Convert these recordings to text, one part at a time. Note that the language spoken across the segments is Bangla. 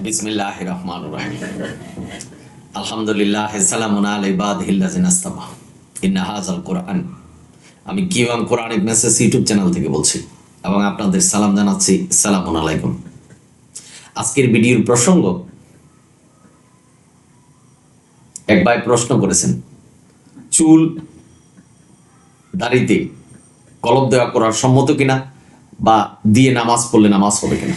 বিসমিল্লাহির রহমানির রহিম। আলহামদুলিল্লাহ, সালামুন আলা ইবাদিহিল্লাযিনা ইসতাফা। ইন্না হাযাল কুরআন। আমি QM Quranic message YouTube channel থেকে বলছি এবং আপনাদের সালাম জানাচ্ছি। আসসালামু আলাইকুম। আজকের ভিডিওর প্রসঙ্গ, এক ভাই প্রশ্ন করেছেন, চুল দাড়িতে কলপ দেওয়া করার সম্মত কিনা, বা দিয়ে নামাজ পড়লে নামাজ হবে কিনা।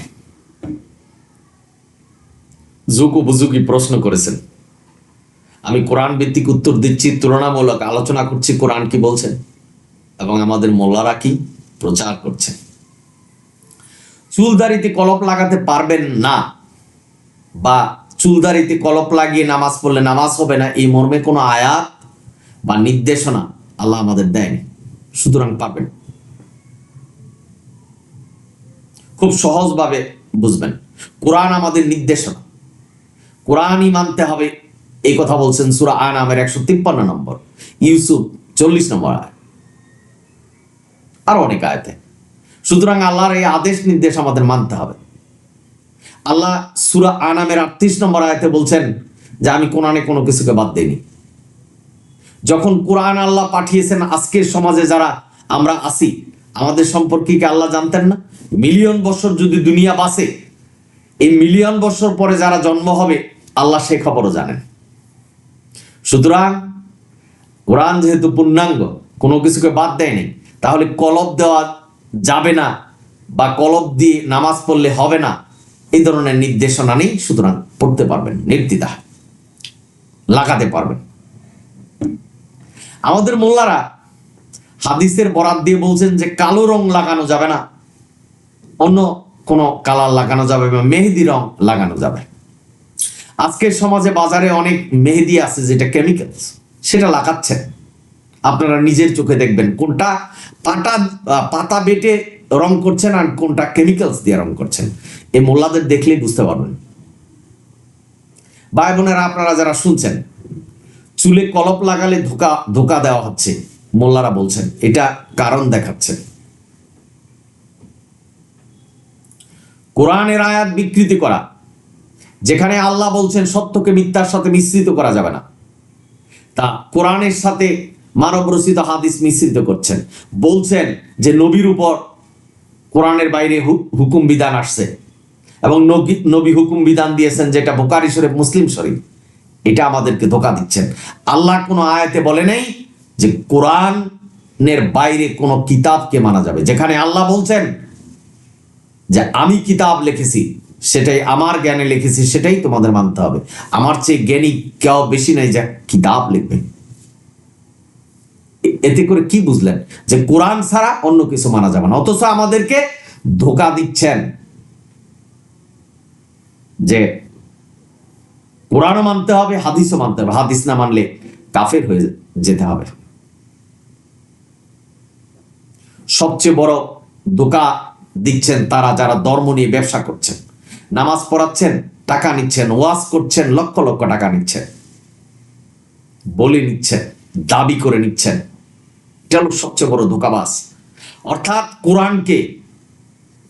যুগ উপযোগী প্রশ্ন করেছেন। আমি কোরআন ভিত্তিক উত্তর দিচ্ছি, তুলনামূলক আলোচনা করছি কোরআন কি বলছেন এবং আমাদের মোল্লারা কি প্রচার করছেন। চুলদাড়িতে কলপ লাগাতে পারবেন না, বা চুলদাড়িতে কলপ লাগিয়ে নামাজ পড়লে নামাজ হবে না, এই মর্মে কোনো আয়াত বা নির্দেশনা আল্লাহ আমাদের দেয়নি। সুতরাং পারবেন। খুব সহজভাবে বুঝবেন, কোরআন আমাদের নির্দেশনা, কোরআনই মানতে হবে, এই কথা বলছেন সূরা আনামের 153 নম্বর, ইউসুফ 40 নম্বর আয়াত, আর অনেক আয়াতে। সুতরাং আল্লাহর এই আদেশ নির্দেশ আমাদের মানতে হবে। আল্লাহ সূরা আনামের 38 নম্বর আয়াতে বলছেন যে আমি কোরআনে কোনো কিছুকে বাদ দেইনি। যখন কোরআন আল্লাহ পাঠিয়েছেন, আজকের সমাজে যারা আমরা আছি, আমাদের সম্পর্কে কি আল্লাহ জানতেন না? মিলিয়ন বছর যদি দুনিয়া বাঁচে, এই মিলিয়ন বছর পরে যারা জন্ম হবে, আল্লাহ সে খবরও জানেন। সুতরাং কোরআন যেহেতু পূর্ণাঙ্গ, কোনো কিছুকে বাদ দেয়নি, তাহলে কলপ দেওয়া যাবে না বা কলপ দিয়ে নামাজ পড়লে হবে না, এই ধরনের নির্দেশনা নেই। সুতরাং পড়তে পারবেন, নির্দ্বিধা লাগাতে পারবেন। আমাদের মোল্লারা হাদিসের বরাত দিয়ে বলছেন যে কালো রং লাগানো যাবে না, অন্য কোন কালার লাগানো যাবে, বা মেহেদি রং লাগানো যাবে। আজকের সমাজে বাজারে অনেক মেহেদি আছে যেটা কেমিক্যালস, সেটা লাগাচ্ছেন। আপনারা নিজের চোখে দেখবেন কোনটা পাতা বেটে রং করছেন আর কোনটা কেমিক্যালস দিয়ে রং করছেন। এই মোল্লাদের দেখলেই বুঝতে পারবেন। ভাই বোনেরা, আপনারা যারা শুনছেন, চুলে কলপ লাগালে ধোকা দেওয়া হচ্ছে, মোল্লারা বলছেন, এটা কারণ দেখাচ্ছে। কোরআনের আয়াত বিকৃতি করা, যেখানে আল্লাহ বলছেন সত্যকে মিথ্যার সাথে মিশ্রিত করা যাবে না, তা কোরআনের সাথে মানব রচিত হাদিস মিশ্রিত করছেন। বলছেন যে নবীর উপর কোরআনের বাইরে হুকুম বিধান আসছে, এবং নবী হুকুম বিধান দিয়েছেন যেটা বুখারী শরীফ, মুসলিম শরীফ। এটা আমাদেরকে ধোকা দিচ্ছেন। আল্লাহ কোনো আয়াতে বলে নেই যে কোরআনের বাইরে কোনো কিতাবকে মানা যাবে। যেখানে আল্লাহ বলছেন যে আমি কিতাব লিখেছি, সেটাই আমার জ্ঞানে লিখেছি, সেটাই তোমাদের মানতে হবে। আমার চেয়ে জ্ঞানী কেউ বেশি নাই যে কিতাব লিখবে। এতে করে কি বুঝলেন? যে কোরআন ছাড়া অন্য কিছু মানা যাবে না। অথচ আমাদেরকে ধোকা দিচ্ছেন যে কোরআনও মানতে হবে, হাদিসও মানতে হবে, হাদিস না মানলে কাফের হয়ে যেতে হবে। সবচেয়ে বড় ধোকা দিচ্ছেন তারা যারা ধর্ম নিয়ে ব্যবসা করছেন, নামাজ পড়াচ্ছেন, টাকা নিচ্ছেন, ওয়াজ করছেন, লক্ষ লক্ষ টাকা নিচ্ছেন, বলে নিচ্ছেন, দাবি করে নিচ্ছেন। এটা হলো সবচেয়ে বড় ধোকাবাজ। অর্থাৎ কোরআনকে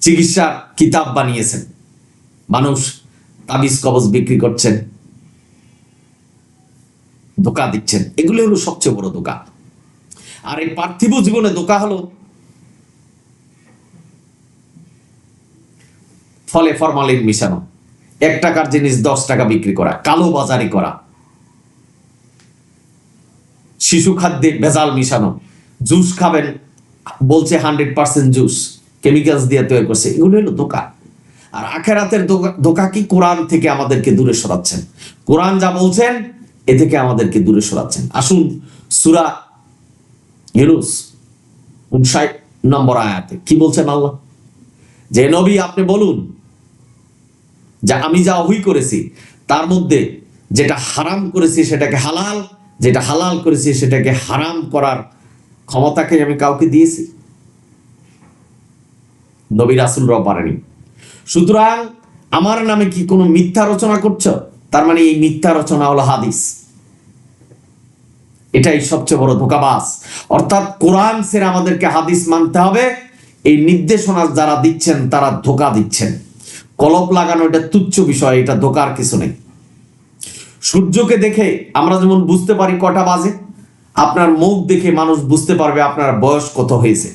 চিকিৎসার কিতাব বানিয়েছেন, মানুষ তাবিজ কবজ বিক্রি করছেন, ধোকা দিচ্ছেন। এগুলো হলো সবচেয়ে বড় ধোকা। আর এই পার্থিব জীবনে ধোকা হলো ফলে ফরমালিন মিশানো, 1 টাকার জিনিস 10 টাকা বিক্রি করা, কালো বাজারি করা, শিশু খাদ্যে ভেজাল মিশানো, জুস খাবেন বলছে 100% জুস কেমিক্যালস দিয়ে তৈরি করছে। এগুলো হলো ধোকা। আর আখেরাতের ধোকা কি? কোরআন থেকে আমাদেরকে দূরে সরাচ্ছেন। কোরআন যা বলছেন এ থেকে আমাদেরকে দূরে সরাচ্ছেন। আসুন সূরা ইউনূস 59 নম্বর আয়াতে কি বলছেন আল্লাহ? যে নবী আপনি বলুন যে আমি যা ওহী করেছি তার মধ্যে যেটা হারাম করেছি সেটাকে হালাল, যেটা হালাল করেছি সেটাকে হারাম করার ক্ষমতাকে আমি কাউকে দিয়েছি? নবী রাসূলরাও পারেনি। সুতরাং আমার নামে কি কোনো মিথ্যা রচনা করছো? তার মানে এই মিথ্যা রচনা হলো হাদিস। এটাই সবচেয়ে বড় ধোকাবাজ। অর্থাৎ কোরআন ছেড়ে আমাদেরকে হাদিস মানতে হবে, এই নির্দেশনা যারা দিচ্ছেন তারা ধোকা দিচ্ছেন। কলপ লাগানো এটা তুচ্ছ বিষয়, এটা ধোকার কিছু নেই। সূর্যকে দেখে আমরা যেমন বুঝতে পারি কটা বাজে, আপনার মুখ দেখে মানুষ বুঝতে পারবে আপনার বয়স কত হয়েছে।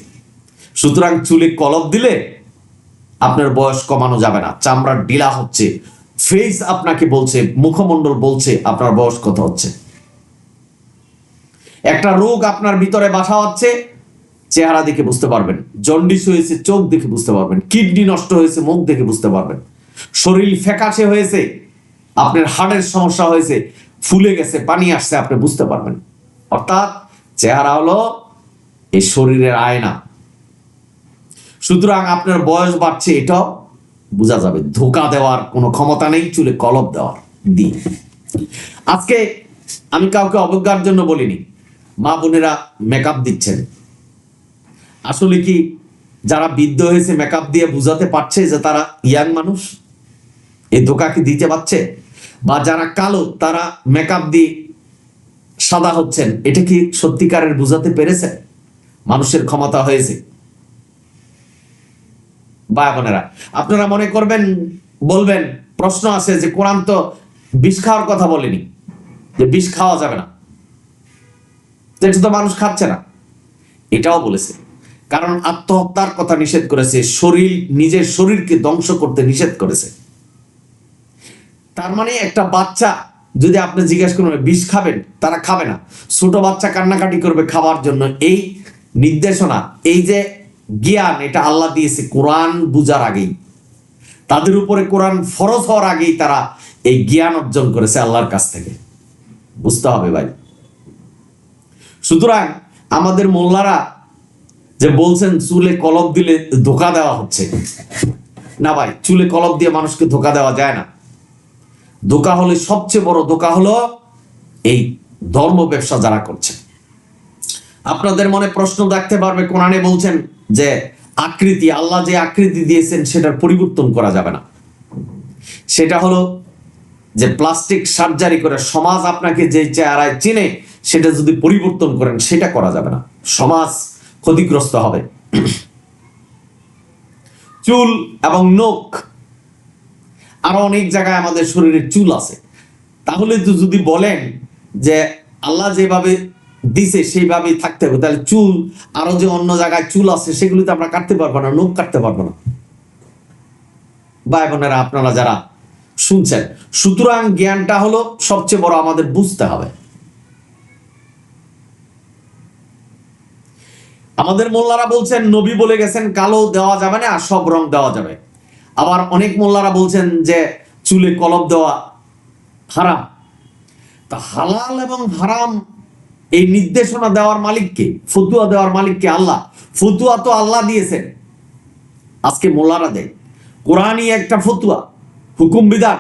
সুতরাং চুলে কলপ দিলে আপনার বয়স কমানো যাবে না, চামড়ার ঢিলা হচ্ছে, ফেস আপনাকে বলছে, মুখমণ্ডল বলছে আপনার বয়স কত হচ্ছে। একটা রোগ আপনার ভিতরে বাসা হচ্ছে, চেহারা দেখে বুঝতে পারবেন। জন্ডিস হয়েছে চোখ দেখে বুঝতে পারবেন, কিডনি নষ্ট হয়েছে মুখ দেখে বুঝতে পারবেন, শরীর ফ্যাকাশে হয়েছে, আপনার হাড়ের সমস্যা হয়েছে, ফুলে গেছে, পানি আসছে, আপনি বুঝতে পারবেন। অর্থাৎ চেহারা হলো এই শরীরের আয়না। সুতরাং আপনার বয়স বাড়ছে এটাও বোঝা যাবে। ধোকা দেওয়ার কোনো ক্ষমতা নেই চুলে কলপ দেওয়ার দিন। আজকে আমি কাউকে অবজ্ঞার জন্য বলিনি, মা বোনেরা মেকআপ দিচ্ছেন, আসলে কি যারা বৃদ্ধ হয়েছে মেকআপ দিয়ে বুঝাতে পারছে যে তারা ইয়াং মানুষ? এই ধোকা কি দিতে পারছে? বা যারা কালো তারা মেকআপ দিয়ে সাদা হচ্ছেন, এটা কি সত্যিকারের বুঝাতে পেরেছে? মানুষের ক্ষমতা হয়েছে। ভাই বোনেরা, আপনারা মনে করবেন, বলবেন, প্রশ্ন আছে যে কোরআন তো বিষ খাওয়ার কথা বলেনি, যে বিষ খাওয়া যাবে না, এটা তো মানুষ খাচ্ছে না। এটাও বলেছে, কারণ আত্মহত্যার কথা নিষেধ করেছে, শরীর নিজের শরীরকে ধ্বংস করতে নিষেধ করেছে। তার মানে একটা বাচ্চা যদি আপনি জিজ্ঞেস করেন বিষ খাবেন, তারা খাবে না। ছোট বাচ্চা কান্নাকাটি করবে খাবার জন্য। এই নির্দেশনা, এই যে জ্ঞান, এটা আল্লাহ দিয়েছে কোরআন বুঝার আগেই, তাদের উপরে কোরআন ফরজ হওয়ার আগেই তারা এই জ্ঞান অর্জন করেছে আল্লাহর কাছ থেকে। বুঝতে হবে ভাই। সুতরাং আমাদের মোল্লারা যে বলছেন চুলে কলপ দিলে ধোকা দেওয়া হচ্ছে, না ভাই, চুলে কলপ দিয়ে মানুষকে ধোকা দেওয়া যায় না। ধোকা হলে, সবচেয়ে বড় ধোকা হলো এই ধর্ম ব্যবসা যারা করছে। আপনাদের মনে প্রশ্ন থাকতে পারবে, কোরআনে বলছেন যে আকৃতি, আল্লাহ যে আকৃতি দিয়েছেন সেটার পরিবর্তন করা যাবে না। সেটা হলো যে প্লাস্টিক সার্জারি করে সমাজ আপনাকে যে চেহারায় চিনে সেটা যদি পরিবর্তন করেন, সেটা করা যাবে না, সমাজ ক্ষতিগ্রস্ত হবে। চুল এবং নখ, আরো অনেক জায়গায় আমাদের শরীরে চুল আছে। তাহলে তো যদি বলেন যে আল্লাহ যেভাবে দিছে সেইভাবেই থাকতে হবে, তাহলে চুল, আরো যে অন্য জায়গায় চুল আছে সেগুলি তো আমরা কাটতে পারবো না, নখ কাটতে পারবো না। ভাই বোনেরা, আপনারা যারা শুনছেন, সুতরাং জ্ঞানটা হলো সবচেয়ে বড়, আমাদের বুঝতে হবে। আমাদের মোল্লারা বলছেন নবী বলে গেছেন কালো দেওয়া যাবে না, আর সব রং দেওয়া যাবে। আবার অনেক মোল্লারা বলছেন যে চুলে কলপ দেওয়া হারাম। তা হালাল এবং হারাম এই নির্দেশনা দেওয়ার মালিককে, ফতুয়া দেওয়ার মালিককে? আল্লাহ। ফতুয়া তো আল্লাহ দিয়েছেন, আজকে মোল্লারা দেয়। কোরআনই একটা ফতুয়া, হুকুম বিধান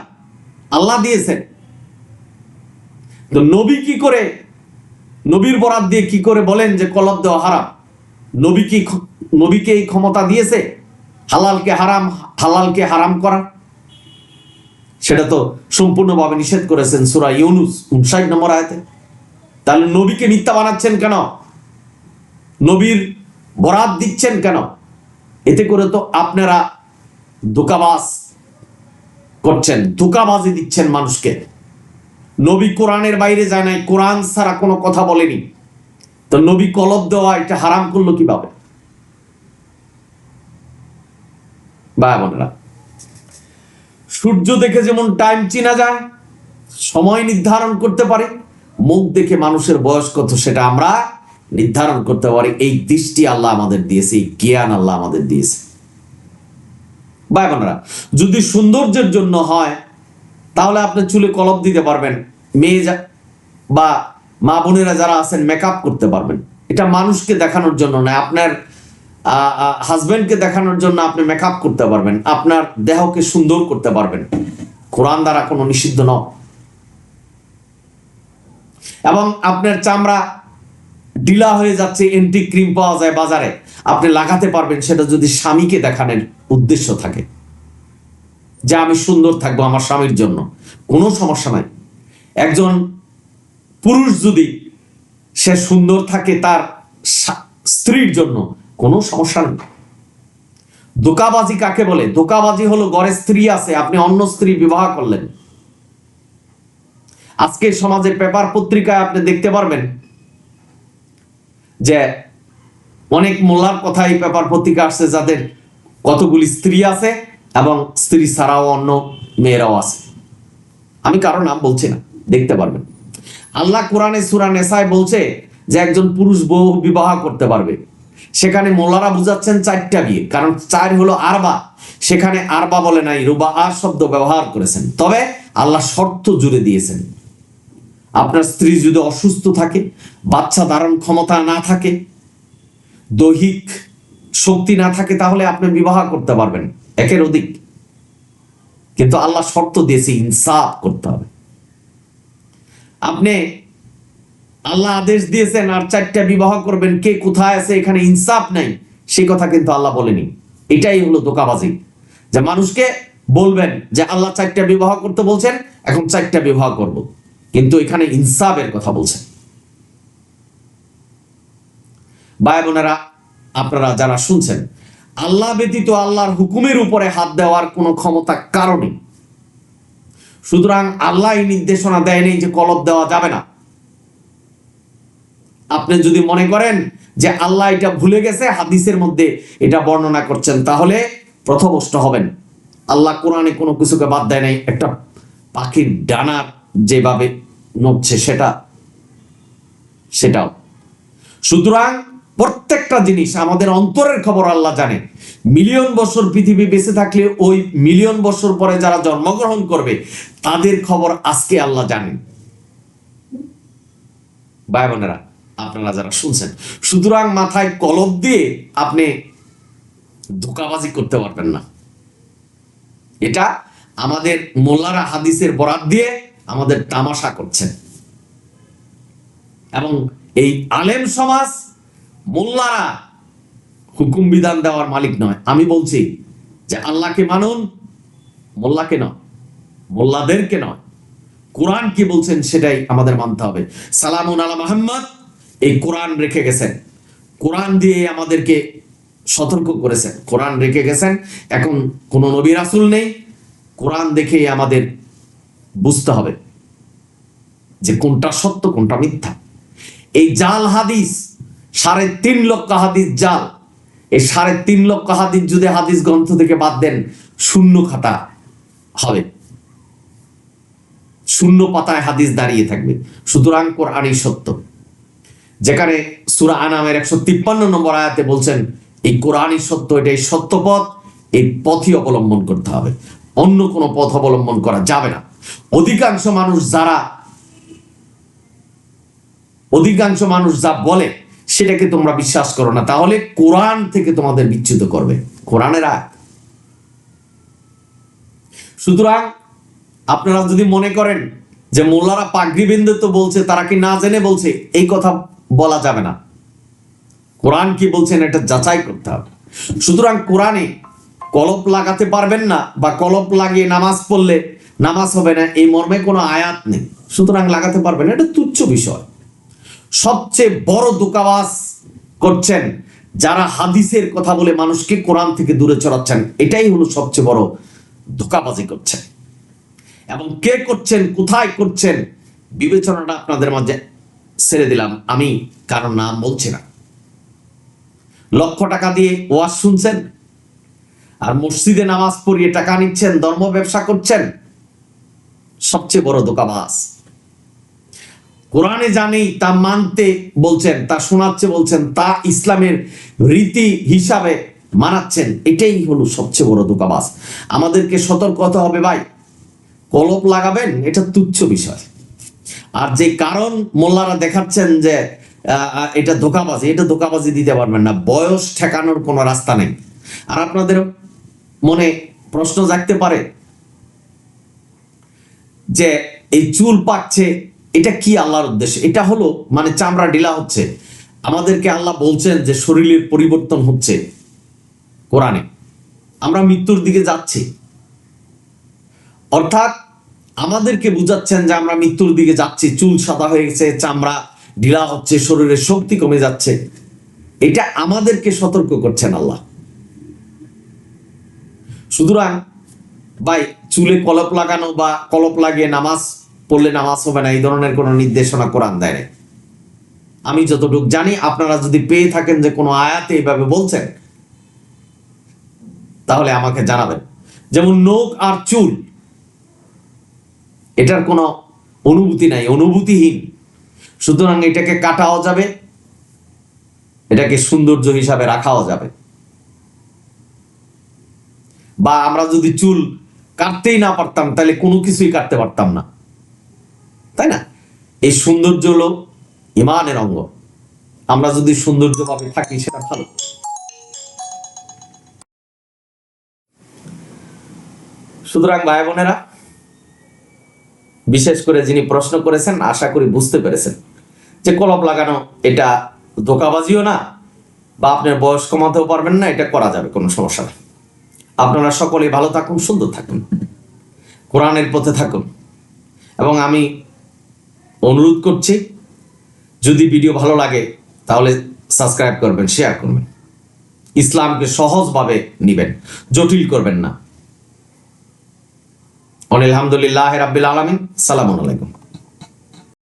আল্লাহ দিয়েছেন। তো নবী কি করে, নবীর বরাত দিয়ে কি করে বলেন যে কলপ দেওয়া হারাম? নবীকে এই ক্ষমতা দিয়েছে হালালকে হারাম করা? সেটা তো সম্পূর্ণভাবে নিষেধ করেছেন সূরা ইউনূস 59 নম্বর আয়াতে। তাহলে নবীকে মিথ্যা বানাচ্ছেন কেন? নবীর বরাত দিচ্ছেন কেন? এতে করে তো আপনারা ধোঁকাবাজ করছেন, ধোঁকাবাজি দিচ্ছেন মানুষকে। নবী কোরআনের বাইরে যায় নাই, কোরআন ছাড়া কোনো কথা বলেনি, তো নবী কলপ দেওয়া এটা হারাম করলো কিভাবে? ভাই বোনেরা, সূর্য দেখে যেমন টাইম চিনা যায়, সময় নির্ধারণ করতে পারে, মুখ দেখে মানুষের বয়স কত সেটা আমরা নির্ধারণ করতে পারি। এই দৃষ্টি আল্লাহ আমাদের দিয়েছে, এই জ্ঞান আল্লাহ আমাদের দিয়েছে। ভাই বোনেরা, যদি সৌন্দর্যের জন্য হয় তাহলে আপনি চুলে কলপ দিতে পারবেন, মেয়ে বা মা বোনেরা যারা আছেন মেকআপ করতে পারবেন। এটা মানুষকে দেখানোর জন্য না, আপনার হাজবেন্ডকে দেখানোর জন্য আপনি মেকআপ করতে পারবেন, আপনার দেহকে সুন্দর করতে পারবেন, কোরআন দ্বারা কোনো নিষিদ্ধ নয়। এবং আপনার চামড়া ঢিলা হয়ে যাচ্ছে, এন্টি ক্রিম পাওয়া যায় বাজারে, আপনি লাগাতে পারবেন, সেটা যদি স্বামীকে দেখানোর উদ্দেশ্য থাকে যে আমি সুন্দর থাকবো আমার স্বামীর জন্য, কোনো সমস্যা নাই। একজন পুরুষ যদি সে সুন্দর থাকে তার স্ত্রীর জন্য, কোনো সমস্যা নেই। ধোঁকাবাজি কাকে বলে? ধোঁকাবাজি হলো ঘরে স্ত্রী আছে, আপনি অন্য স্ত্রী বিবাহ করলেন। আজকে সমাজের পেপার পত্রিকায় আপনি দেখতে পারবেন যে অনেক মোল্লার কথা এই পেপার পত্রিকা আসছে যাদের কতগুলি স্ত্রী আছে এবং স্ত্রী ছাড়াও অন্য মেয়েরাও আছে। আমি কারো নাম বলছি না, দেখতে পারবেন। আল্লাহ কোরআনে সূরা নেসায় বলছে যে একজন পুরুষ বহু বিবাহ করতে পারবে। সেখানে মোল্লারা বুঝাচ্ছেন 4টা বিয়ে, কারণ 4 হলো আরবা, সেখানে আরবা বলে নাই, রুবা শব্দ ব্যবহার করেছেন। তবে আল্লাহ শর্ত জুড়ে দিয়েছেন, আপনার স্ত্রী যদি অসুস্থ থাকে, বাচ্চা ধারণ ক্ষমতা না থাকে, দৈহিক শক্তি না থাকে, তাহলে আপনি বিবাহ করতে পারবেন একের অধিক। কিন্তু আল্লাহ শর্ত দিয়েছে ইনসাফ করতে হবে। আপনি আল্লাহ আদেশ দিয়েছেন আর 4টা বিবাহ করবেন, কে কোথায় আছে, এখানে ইনসাফ নাই, সেই কথা কিন্তু আল্লাহ বলেনি। এটাই হলো ধোঁকাবাজি, যে মানুষকে বলবেন যে আল্লাহ 4টা বিবাহ করতে বলছেন, এখন 4টা বিবাহ করব, কিন্তু এখানে ইনসাফের কথা বলছেন। ভাই বোনেরা, আপনারা যারা শুনছেন, আল্লাহ ব্যতীত আল্লাহর হুকুমের উপরে হাত দেওয়ার কোনো ক্ষমতা কারো নেই। সুতরাং আল্লাহ এই নির্দেশনা দেয়নি যে কলব দেওয়া যাবে না। আপনি যদি মনে করেন যে আল্লাহ এটা ভুলে গেছে, হাদিসের মধ্যে এটা বর্ণনা করছেন, তাহলে পথভ্রষ্ট হবেন। আল্লাহ কোরআনে কোনো কিছুকে বাদ দেয় নাই। একটা পাখির ডানার যেভাবে নড়ছে সেটাও। সুতরাং প্রত্যেকটা জিনিস, আমাদের অন্তরের খবর আল্লাহ জানে। মিলিয়ন বছর পৃথিবী বেঁচে থাকলে ওই মিলিয়ন বছর পরে যারা জন্মগ্রহণ করবে তাদের খবর আজকে আল্লাহ জানেন। ভাই বোনেরা, আপনারা যারা শুনছেন, সুতরাং মাথায় কলব দিয়ে আপনি ধোঁকাবাজি করতে পারবেন না। এটা আমাদের মোল্লারা হাদিসের বরাত দিয়ে আমাদের তামাশা করছেন। এবং এই আলেম সমাজ, মোল্লারা হুকুম বিধান দেওয়ার মালিক নয়। আমি বলছি যে আল্লাহকে মানুন, মোল্লাকে নয়, মোল্লাদেরকে নয়। কোরআন কি বলছেন সেটাই আমাদের মানতে হবে। সালামুন আলা মুহাম্মদ, এই কোরআন রেখে গেছেন, কোরআন দিয়ে আমাদেরকে সতর্ক করেছেন, কোরআন রেখে গেছেন। এখন কোন নবী রাসূল নেই, কোরআন দেখেই আমাদের বুঝতে হবে যে কোনটা সত্য কোনটা মিথ্যা। এই জাল হাদিস, 3.5 লক্ষ হাদিস জাল। এই 3.5 লক্ষ হাদিস যদি হাদিস গ্রন্থ থেকে বাদ দেন, শূন্য খাতা হবে, শূন্য পাতায় হাদিস দাঁড়িয়ে থাকবে। সুতরাং কোরআনই সত্য। যেখানে সূরা আনামের 153 নম্বর আয়াতে বলছেন এই কোরআনই সত্য, এটাই সত্য পথ, এই পথই অবলম্বন করতে হবে, অন্য কোনো পথ অবলম্বন করা যাবে না। অধিকাংশ মানুষ যা বলে সেটাকে তোমরা বিশ্বাস করো না, তাহলে কোরআন থেকে তোমাদের বিচ্যুত করবে, কোরআনের আয়াত। সুতরাং আপনারা যদি মনে করেন যে মোল্লারা পাগড়ি বেঁধে তো বলছে, তারা কি না জেনে বলছে, এই কথা বলা যাবে না। কোরআন কি বলছেন এটা যাচাই করতে হবে। সুতরাং কোরআনে কলপ লাগাতে পারবেন না, বা কলপ লাগিয়ে নামাজ পড়লে নামাজ হবে না, এই মর্মে কোনো আয়াত নেই। সুতরাং লাগাতে পারবেন না, এটা তুচ্ছ বিষয়। সবচেয়ে বড় ধোঁকাবাজ করছেন যারা হাদিসের কথা বলে মানুষকে কোরআন থেকে দূরে চড়াচ্ছেন, এটাই হলো সবচেয়ে বড় ধোঁকাবাজি করছেন। এবং কে করছেন, কোথায় করছেন, বিবেচনাটা আপনাদের মাঝে ছেড়ে দিলাম। আমি কারণ নাম বলছি না। লক্ষ টাকা দিয়ে ওয়াজ শুনছেন আর মসজিদে নামাজ পড়িয়ে টাকা নিচ্ছেন, ধর্ম ব্যবসা করছেন, সবচেয়ে বড় ধোঁকাবাজ। কোরআনে জানি তা মানতে বলছেন, তা শোনাচ্ছে বলছেন, তা ইসলামের রীতি হিসাবে মানাচ্ছেন, এটাই হলো সবচেয়ে বড় ধোঁকাবাজ। আমাদেরকে সতর্ক হতে হবে ভাই। কলপ লাগাবেন এটা তুচ্ছ বিষয়। আর যে কারণ মোল্লারা দেখাচ্ছেন যে এটা ধোঁকাবাজি, এটা ধোঁকাবাজি দিতে পারবেন না, বয়স ঠেকানোর কোনো রাস্তা নেই। আর আপনাদের মনে প্রশ্ন জাগতে পারে যে এই চুল পাকছে, এটা কি আল্লাহর উদ্দেশ্য? এটা হলো মানে চামড়া ঢিলা হচ্ছে। আমাদেরকে আল্লাহ বলছেন যে শরীরের পরিবর্তন হচ্ছে কোরআনে, আমরা মৃত্যুর দিকে যাচ্ছি, অর্থাৎ আমাদেরকে বুঝাচ্ছেন যে আমরা মৃত্যুর দিকে যাচ্ছি। চুল সাদা হয়ে গেছে, চামড়া ঢিলা হচ্ছে, শরীরের শক্তি কমে যাচ্ছে, এটা আমাদেরকে সতর্ক করছেন আল্লাহ। সুতরাং ভাই চুলে কলপ লাগানো বা কলপ লাগিয়ে নামাজ পড়লে নামাজ হবে না, এই ধরনের কোনো নির্দেশনা কোরআন দেয় না। আমি যতটুকু জানি, আপনারা যদি পেয়ে থাকেন যে কোনো আয়াতে এইভাবে বলছেন, তাহলে আমাকে জানাবেন। যেমন নখ আর চুল, এটার কোনো অনুভূতি নাই, অনুভূতিহীন। সুতরাং এটাকে কাটাও যাবে, এটাকে সৌন্দর্য হিসাবে রাখাও যাবে। বা আমরা যদি চুল কাটতেই না পারতাম, তাহলে কোনো কিছুই কাটতে পারতাম না, তাই না? এই সৌন্দর্য হলো ইমানের অঙ্গ। আমরা যদি সৌন্দর্যভাবে থাকি সেটা ভালো। সুতরাং ভাই বোনেরা, বিশেষ করে যিনি প্রশ্ন করেছেন, আশা করি বুঝতে পেরেছেন যে কলপ লাগানো এটা ধোঁকাবাজিও না, বা আপনার বয়স কমাতেও পারবেন না, এটা করা যাবে, কোনো সমস্যা নেই। আপনারা সকলেই ভালো থাকুন, সুন্দর থাকুন, কোরআনের পথে থাকুন। এবং আমি অনুরোধ করছি, যদি ভিডিও ভালো লাগে তাহলে সাবস্ক্রাইব করবেন, শেয়ার করবেন। ইসলামকে সহজভাবে নিবেন, জটিল করবেন না। আলহামদুলিল্লাহ রাব্বিল আলামিন। সালামু আলাইকুম।